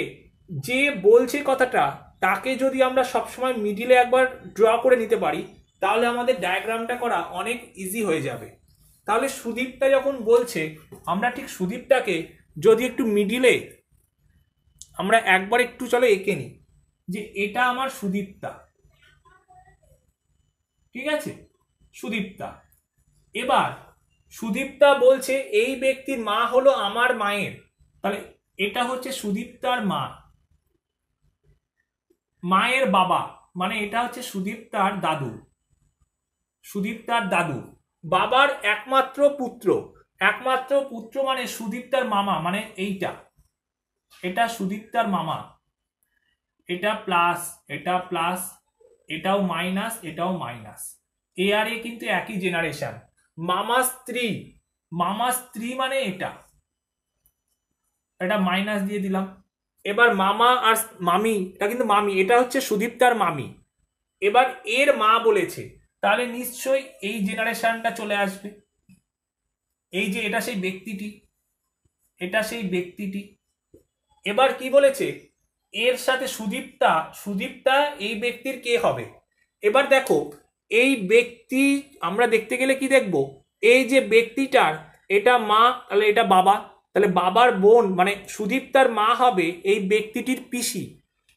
যে বলছে কথাটা তাকে যদি আমরা সবসময় মিডিলে একবার ড্র করে নিতে পারি তাহলে আমাদের ডায়াগ্রামটা করা অনেক ইজি হয়ে যাবে। তাহলে সুদীপ্তা যখন বলছে, আমরা ঠিক সুদীপ্তাকে যদি একটু মিডিলে আমরা একবার একটু চলো এঁকে নিই যে এটা আমার সুদীপ্তা, ঠিক আছে, সুদীপ্তা। এবার সুদীপ্তা বলছে এই ব্যক্তির মা হলো আমার মায়ের, তাহলে এটা হচ্ছে সুদীপ্তার মা, মায়ের বাবা মানে এটা হচ্ছে সুদীপ্তার দাদু, সুদীপ্তার দাদু, বাবার একমাত্র পুত্র, একমাত্র পুত্র মানে সুদীপ্তার মামা, মানে এইটা, এটা সুদীপ্তার মামা, এটা প্লাস, এটা প্লাস, এটাও মাইনাস, এটাও মাইনাস, এ আর এ কিন্তু একই জেনারেশন। মামা স্ত্রী, মামা স্ত্রী মানে এটা মাইনাস দিয়ে দিলাম। এবার মামা আর মামি, এটা কিন্তু মামি, এটা হচ্ছে সুদীপ্তার মামি। এবার এর মা বলেছে, তাহলে নিশ্চয়ই এই জেনারেশনটা চলে আসবে। এই যে এটা সেই ব্যক্তিটি, এটা সেই ব্যক্তিটি। এবার কি বলেছে, এর সাথে সুদীপ্তা, সুদীপ্তা এই ব্যক্তির কে হবে? এবার দেখো এই ব্যক্তি আমরা দেখতে গেলে কি দেখব, এই যে ব্যক্তিটার এটা মা, তাহলে এটা বাবা, তাহলে বাবার বোন মানে সুদীপ্তার মা হবে এই ব্যক্তিটির পিসি।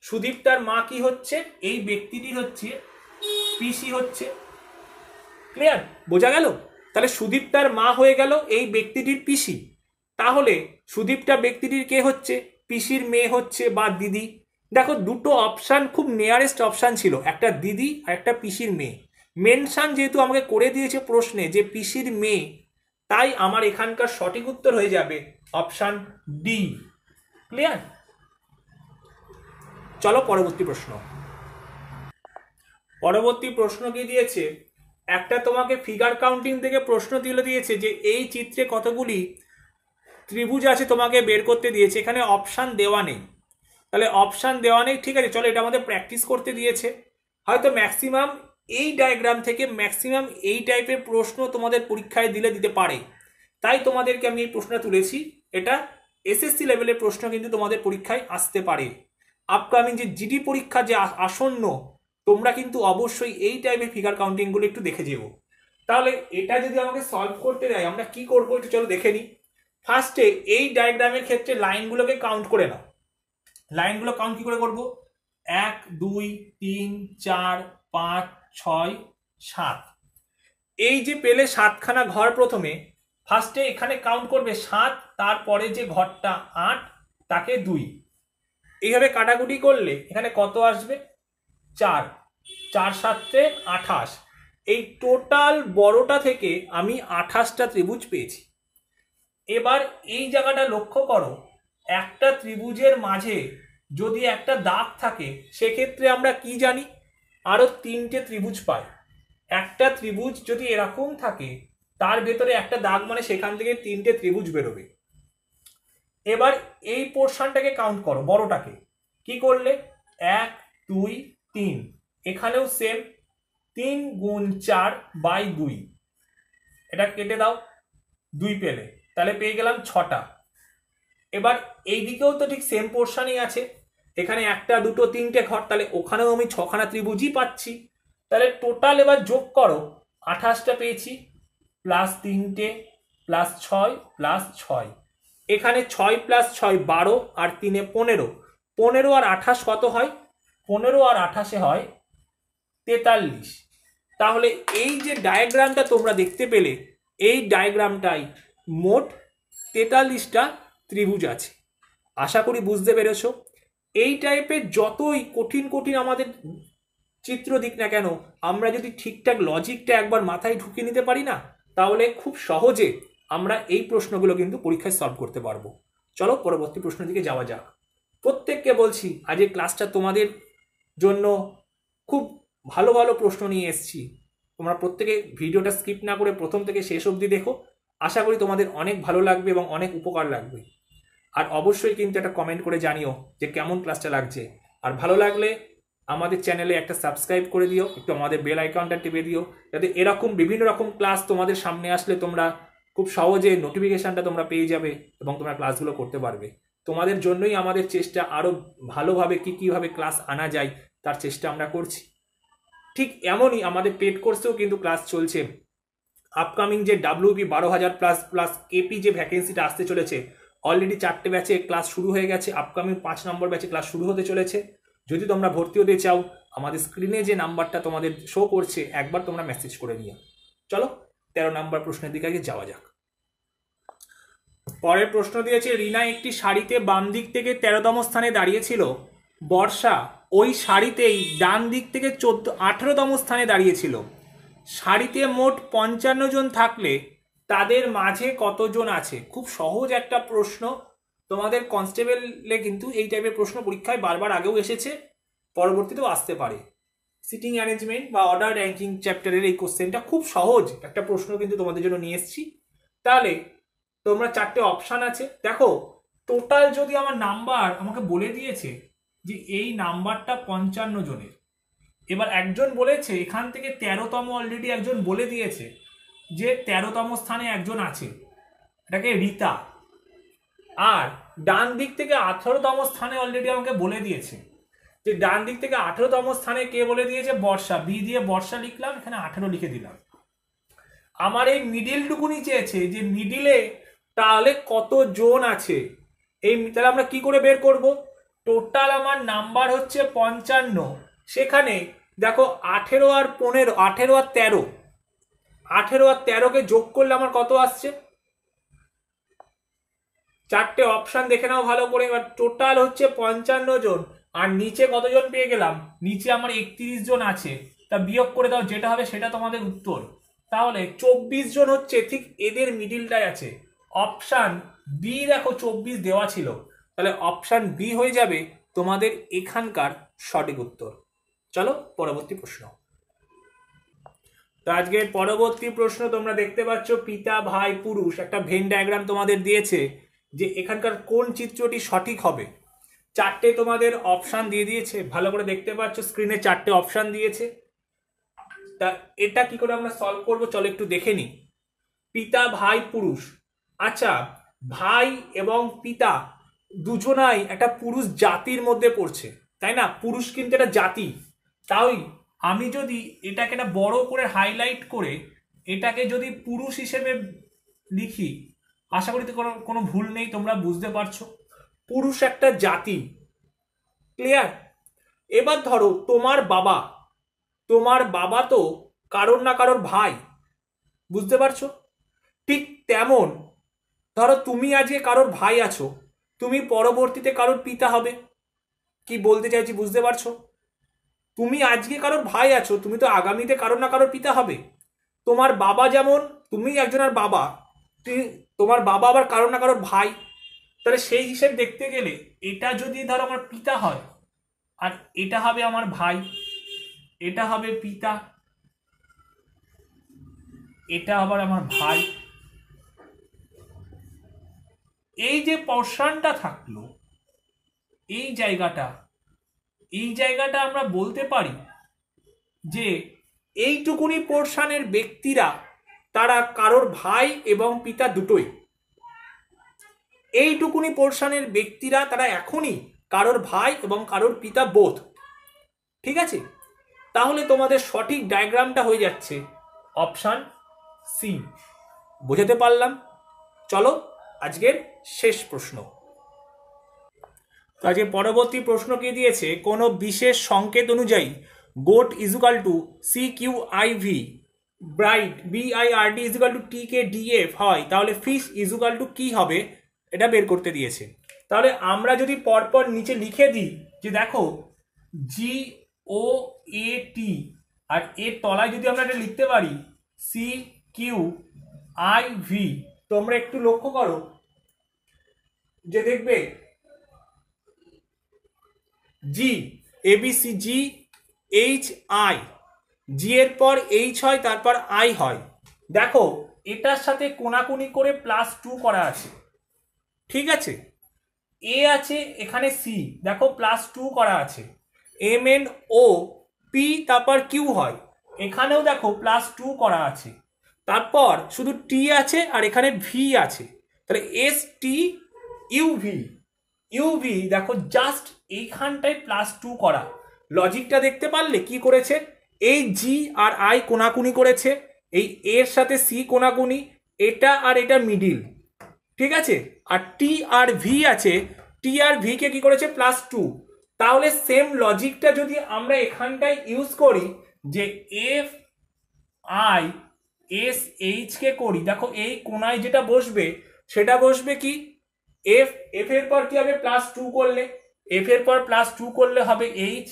সুদীপ্তার মা কি হচ্ছে, এই ব্যক্তিটির হচ্ছে পিসি হচ্ছে। ক্লিয়ার, বোঝা গেল? তাহলে সুদীপ্তার মা হয়ে গেল এই ব্যক্তিটির পিসি। তাহলে সুদীপ্তা ব্যক্তিটির কে হচ্ছে, পিসির মেয়ে হচ্ছে বা দিদি। দেখো দুটো অপশান খুব নিয়ারেস্ট অপশান ছিল, একটা দিদি আর একটা পিসির মেয়ে। মেনশন যেহেতু আমাকে করে দিয়েছে প্রশ্নে যে পিসির মেয়ে, তাই আমার এখানকার সঠিক উত্তর হয়ে যাবে অপশান ডি। ক্লিয়ার? চলো পরবর্তী প্রশ্ন। পরবর্তী প্রশ্ন কি দিয়েছে, একটা তোমাকে ফিগার কাউন্টিং থেকে প্রশ্ন দিয়েছে যে এই চিত্রে কতগুলি ত্রিভুজ আছে তোমাকে বের করতে দিয়েছে, এখানে অপশান দেওয়া নেই। তাহলে অপশান দেওয়া নেই, ঠিক আছে, চলো এটা আমাদের প্র্যাকটিস করতে দিয়েছে। হয়তো ম্যাক্সিমাম এই ডায়াগ্রাম থেকে ম্যাক্সিমাম এই টাইপের প্রশ্ন তোমাদের পরীক্ষায় দিতে পারে, তাই তোমাদেরকে আমি এই প্রশ্নটা তুলেছি। এটা এসএসসি লেভেলের প্রশ্ন কিন্তু তোমাদের পরীক্ষায় আসতে পারে। আপকামিং যে জিডি পরীক্ষা যে আসন্ন, তোমরা কিন্তু অবশ্যই এই টাইপের ফিগার কাউন্টিংগুলো একটু দেখে যেও। তাহলে এটা যদি আমাকে সলভ করতে দেয় আমরা কি করবো একটু চলো দেখে নিই। ফার্স্টে এই ডায়াগ্রামের ক্ষেত্রে লাইনগুলোকে কাউন্ট করে নাও। লাইনগুলো কাউন্ট কি করে করব, 1 2 3 4 5 6 7। এই যে পেলে 7খানা ঘর, প্রথমে ফার্স্টে এখানে কাউন্ট করবে 7, তারপরে যে ঘরটা 8 তাকে 2। এইভাবে কাটাকুটি করলে এখানে কত আসবে, 4, 4 7 28। এই টোটাল বড়টা থেকে আমি 28টা ত্রিভুজ পেয়েছি। এবার এই জায়গাটা লক্ষ্য করো, একটা ত্রিভুজের মাঝে যদি একটা দাগ থাকে সেক্ষেত্রে আমরা কি জানি, আরো 3টে ত্রিভুজ পাই। একটা ত্রিভুজ যদি এরকম থাকে তার ভেতরে একটা দাগ মানে সেখান থেকে 3টে ত্রিভুজ বেরোবে। এবার এই পোর্শনটাকে কাউন্ট করো, বড়টাকে। কি করলে, 1 2 3, এখানেও সেম, 3 গুণ 4 বাই 2, এটা কেটে দাও, 2 পেলে, তাহলে পেয়ে গেলাম 6টা। এবার এই দিকেও তো ঠিক সেম পোর্শনই আছে, এখানে 1 2 3টে ঘর, তাহলে ওখানেও আমি 6খানা ত্রিভুজই পাচ্ছি। তাহলে টোটাল এবার যোগ করো, 28টা পেয়েছি, প্লাস 3টে প্লাস 6 প্লাস 6, এখানে 6 + 6 12 আর 3 15, 15 আর 28 কত হয়? 15 আর 28 হয় 43। তাহলে এই যে ডায়াগ্রামটা তোমরা দেখতে পেলে, এই ডায়াগ্রামটাই মোট 43টা ত্রিভুজ আছে। আশা করি বুঝতে পেরেছো। এই টাইপের যতই কঠিন কঠিন আমাদের চিত্র দিক না কেন, আমরা যদি ঠিকঠাক লজিকটা একবার মাথায় ঢুকিয়ে নিতে পারি না, তাহলে খুব সহজে আমরা এই প্রশ্নগুলো কিন্তু পরীক্ষায় সলভ করতে পারবো। চলো পরবর্তী প্রশ্নের দিকে যাওয়া যাক। প্রত্যেককে বলছি আজকে ক্লাসটা তোমাদের জন্য খুব ভালো ভালো প্রশ্ন নিয়ে এসেছি। তোমরা প্রত্যেকে ভিডিওটা স্কিপ না করে প্রথম থেকে শেষ অবধি দেখো। আশা করি তোমাদের অনেক ভালো লাগবে এবং অনেক উপকার লাগবে। আর অবশ্যই কিন্তু একটা কমেন্ট করে জানিও যে কেমন ক্লাসটা লাগছে। আর ভালো লাগলে আমাদের চ্যানেলে একটা সাবস্ক্রাইব করে দিও, একটু আমাদের বেল আইকনটা টিপে দিও, যাতে এরকম বিভিন্ন রকম ক্লাস তোমাদের সামনে আসলে তোমরা খুব সহজে নোটিফিকেশনটা তোমরা পেয়ে যাবে এবং তোমরা ক্লাসগুলো করতে পারবে। তোমাদের জন্যই আমাদের চেষ্টা, আরও ভালোভাবে কীভাবে ক্লাস আনা যায় তার চেষ্টা আমরা করছি। ঠিক এমনই আমাদের পেড কোর্সেও কিন্তু ক্লাস চলছে। আপকামিং যে WP 12,000+ কেপি যে ভ্যাকেন্সিটা আসতে চলেছে, অলরেডি 4টে ব্যাচে ক্লাস শুরু হয়ে গেছে। আপকামিং 5 নম্বর ব্যাচে ক্লাস শুরু হতে চলেছে। যদি তোমরা ভর্তি হতে চাও, আমাদের স্ক্রিনে যে নাম্বারটা তোমাদের শো করছে একবার তোমরা মেসেজ করে নিও। চলো 13 নম্বর প্রশ্নের দিকে আগে যাওয়া যাক। পরের প্রশ্ন দিয়েছে, রিনা একটি সারিতে বাম দিক থেকে 13তম স্থানে দাঁড়িয়েছিল। বর্ষা ওই সারিতেই ডান দিক থেকে 18তম স্থানে দাঁড়িয়েছিল। সারিতে মোট 55 জন থাকলে তাদের মাঝে কতজন আছে? খুব সহজ একটা প্রশ্ন। তোমাদের কনস্টেবলে কিন্তু এই টাইপের প্রশ্ন পরীক্ষায় বারবার আগেও এসেছে, পরবর্তীতেও আসতে পারে। সিটিং অ্যারেঞ্জমেন্ট বা অর্ডার র্যাঙ্কিং চ্যাপ্টারের এই কোশ্চেনটা খুব সহজ একটা প্রশ্ন কিন্তু তোমাদের জন্য নিয়ে এসেছি। তাহলে তোমরা 4টে অপশান আছে, দেখো টোটাল যদি আমার নাম্বার আমাকে বলে দিয়েছে যে এই নাম্বারটা 55 জনের। এবার একজন বলেছে এখান থেকে 13তম অলরেডি একজন বলে দিয়েছে যে 13তম স্থানে একজন আছে, এটাকে রিতা। আর ডান দিক থেকে 18তম স্থানে অলরেডি আমাকে বলে দিয়েছে যে ডান দিক থেকে 18তম স্থানে কে বলে দিয়েছে? বর্ষা। বি দিয়ে বর্ষা লিখলাম, এখানে 18 লিখে দিলাম। আমার এই মিডিলটুকুনি চেয়েছে যে মিডিলে তাহলে কত জন আছে। এই তাহলে আমরা কি করে বের করব? টোটাল আমার নাম্বার হচ্ছে 55, সেখানে দেখো 18 আর 15, 18 আর 13, 18 আর 13কে যোগ করলে আমার কত আসছে? 4টে অপশান দেখে নাও ভালো করে। এবার টোটাল হচ্ছে 55 জন। আর নিচে কতজন পেয়ে গেলাম? নিচে আমার 31 জন আছে। তা বিয়োগ করে দাও, যেটা হবে সেটা তোমাদের উত্তর। তাহলে 24 জন হচ্ছে ঠিক এদের মিডিলটাই আছে। অপশান বি দেখো 24 দেওয়া ছিল, তাহলে অপশান বি হয়ে যাবে তোমাদের এখানকার সঠিক উত্তর। চলো পরবর্তী প্রশ্ন। তো আজকের পরবর্তী প্রশ্ন তোমরা দেখতে পাচ্ছ পিতা ভাই পুরুষ, একটা ভেন ডায়াগ্রাম তোমাদের দিয়েছে যে এখানকার কোন চিত্রটি সঠিক হবে। 4টে তোমাদের অপশান দিয়ে দিয়েছে, ভালো করে দেখতে পাচ্ছ স্ক্রিনে 4টে অপশান দিয়েছে। তা এটা কি করে আমরা সলভ করব চলো একটু দেখে নিই। পিতা ভাই পুরুষ, আচ্ছা ভাই এবং পিতা দুজনাই একটা পুরুষ জাতির মধ্যে পড়ছে, তাই না? পুরুষ কিন্তু একটা জাতি। তাই আমি যদি এটাকে একটা বড় করে হাইলাইট করে এটাকে যদি পুরুষ হিসেবে লিখি, আশা করি তো কোনো ভুল নেই, তোমরা বুঝতে পারছো। পুরুষ একটা জাতি, ক্লিয়ার? এবার ধরো তোমার বাবা তো কারোর না কারোর ভাই, বুঝতে পারছো? ঠিক তেমন ধরো তুমি আজকে কারোর ভাই আছো, তুমি পরবর্তীতে কারোর পিতা হবে। কি বলতে চাইছি বুঝতে পারছো? তুমি আজকে কারোর ভাই আছো, তুমি তো আগামীতে কারোর না কারোর পিতা হবে। তোমার বাবা যেমন, তুমি একজনের বাবা, তোমার বাবা আবার কারোর না কারোর ভাই। তাহলে সেই হিসেব দেখতে গেলে এটা যদি ধরো আমার পিতা হয়, আর এটা হবে আমার ভাই, এটা হবে পিতা, এটা আবার আমার ভাই। এই যে পোরশনটা থাকলো, এই জায়গাটা আমরা বলতে পারি যে এইটুকুনি পোরশনের ব্যক্তিরা তারা কারোর ভাই এবং পিতা দুটোই। এইটুকুনি পোরশনের ব্যক্তিরা তারা এখনই কারোর ভাই এবং কারোর পিতা বোথ। ঠিক আছে? তাহলে তোমাদের সঠিক ডায়াগ্রামটা হয়ে যাচ্ছে অপশান সি। বুঝাতে পারলাম? চলো আজকের শেষ প্রশ্ন। তো আজকে পরবর্তী প্রশ্ন কি দিয়েছে, কোনো বিশেষ সংকেত অনুযায়ী goat is equal to CQIV, bright BIRD is equal to TKDF হয়, তাহলে ফিশ ইজুকাল টু কি হবে, এটা বের করতে দিয়েছে। তাহলে আমরা যদি পরপর নিচে লিখে দিই যে দেখো GOAT, আর এর তলায় যদি আমরা এটা লিখতে পারি CQIV, তোমরা একটু লক্ষ্য করো যে দেখবে জি ABCGHI, জি এর পর H হয়, তারপর I হয়। দেখো এটার সাথে কোনাকুনি করে +2 করা আছে, ঠিক আছে। এ আছে এখানে সি, দেখো +2 করা আছে। MNOP, তারপর কিউ হয়, এখানেও দেখো +2 করা আছে। তারপর শুধু টি আছে আর এখানে ভি আছে, তাহলে STUV দেখো জাস্ট এইখানটায় +2 করা। লজিকটা দেখতে পারলে কি করেছে, এই জি আর আই কোনাকুনি করেছে, এই এর সাথে সি কোনাকুনি, এটা আর এটা মিডিল, ঠিক আছে। আর টি আর ভি আছে, টি আর ভি কে কি করেছে +2। তাহলে সেম লজিকটা যদি আমরা এখানটায় ইউজ করি যে FISH কে করি, দেখো এই কোনায় যেটা বসবে সেটা বসবে কি এফ এর পর কি হবে +2 করলে, এফ এর পর +2 করলে হবে এইচ,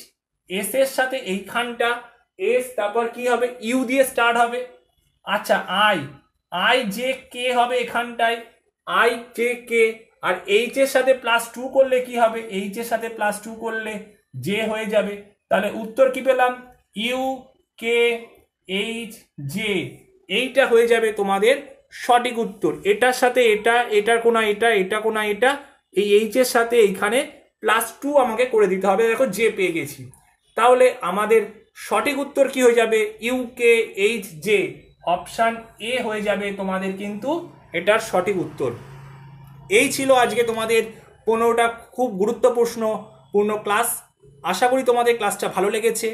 এস এর সাথে এইখানটা এস, তারপর কি হবে ইউ দিয়ে স্টার্ট হবে। আচ্ছা আই জে কে হবে এখানটায় আই জে কে, আর এইচ এর সাথে +2 করলে কি হবে, এইচ এর সাথে +2 করলে জে হয়ে যাবে। তাহলে উত্তর কি পেলাম, UKHJ, এইটা হয়ে যাবে তোমাদের সঠিক উত্তর। এটার সাথে এটা, এটার কোনা এটা, এটা কোনা এটা, এই এইচ এর সাথে এইখানে +2 আমাকে করে দিতে হবে। দেখো জে পেয়ে গেছি, তাহলে আমাদের সঠিক উত্তর কি হয়ে যাবে, UKHJ, অপশান এ হয়ে যাবে তোমাদের কিন্তু এটার সঠিক উত্তর। এই ছিল আজকে তোমাদের 15টা খুব গুরুত্বপূর্ণ ক্লাস। আশা করি তোমাদের ক্লাসটা ভালো লেগেছে।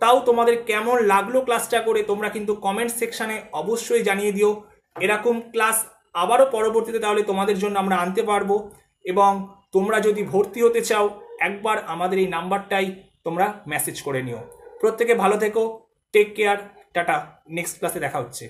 তাও তোমাদের কেমন লাগলো ক্লাসটা করে তোমরা কিন্তু কমেন্ট সেকশানে অবশ্যই জানিয়ে দিও। এরকম ক্লাস আবারও পরবর্তীতে তাহলে তোমাদের জন্য আমরা আনতে পারবো। এবং তোমরা যদি ভর্তি হতে চাও একবার আমাদের এই নাম্বারটাই তোমরা মেসেজ করে নিও। প্রত্যেকে ভালো থেকো, টেক কেয়ার, টাটা। নেক্সট ক্লাসে দেখা হচ্ছে।